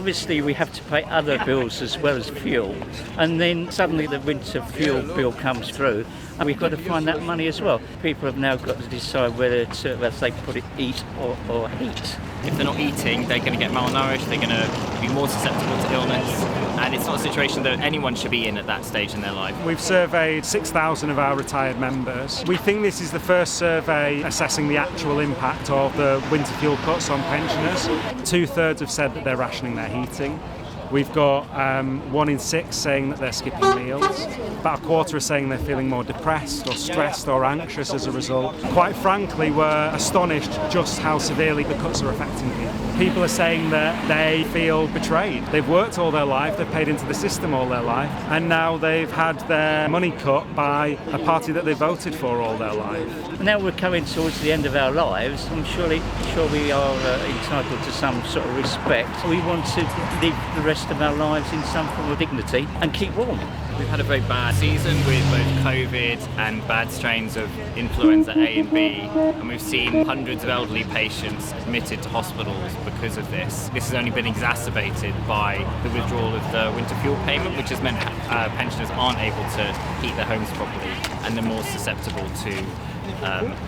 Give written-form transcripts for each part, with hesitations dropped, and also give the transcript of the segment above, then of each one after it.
Obviously, we have to pay other bills as well as fuel, and then suddenly the winter fuel bill comes through, and we've got to find that money as well. People have now got to decide whether they put it eat or heat. If they're not eating, they're going to get malnourished, they're going to be more susceptible to illness, and it's not a situation that anyone should be in at that stage in their life. We've surveyed 6,000 of our retired members. We think this is the first survey assessing the actual impact of the winter fuel cuts on pensioners. 2/3 have said that they're rationing their heating. We've got 1 in 6 saying that they're skipping meals. About a quarter are saying they're feeling more depressed or stressed or anxious as a result. Quite frankly, we're astonished just how severely the cuts are affecting people. People are saying that they feel betrayed. They've worked all their life, they've paid into the system all their life, and now they've had their money cut by a party that they voted for all their life. Now we're coming towards the end of our lives. I'm sure we are entitled to some sort of respect. We want to live the rest of our lives in some form of dignity and keep warm. We've had a very bad season with both COVID and bad strains of influenza A and B, and we've seen hundreds of elderly patients admitted to hospitals because of this. This has only been exacerbated by the withdrawal of the winter fuel payment, which has meant pensioners aren't able to heat their homes properly and they're more susceptible to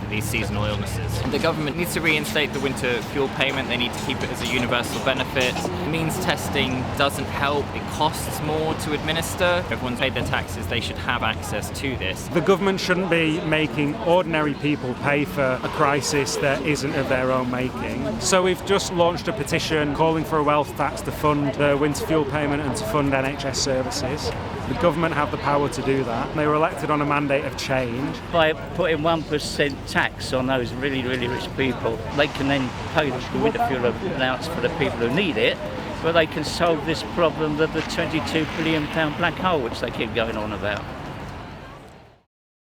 these seasonal illnesses. The government needs to reinstate the winter fuel payment. They need to keep it as a universal benefit. Means testing doesn't help. It costs more to administer. If everyone's paid their taxes, they should have access to this. The government shouldn't be making ordinary people pay for a crisis that isn't of their own making. So we've just launched a petition calling for a wealth tax to fund the winter fuel payment and to fund NHS services. The government have the power to do that. They were elected on a mandate of change. By putting 1% tax on those really, really rich people, they can then pay the winter fuel allowance for the people who need it, but they can solve this problem of the £22 billion black hole which they keep going on about.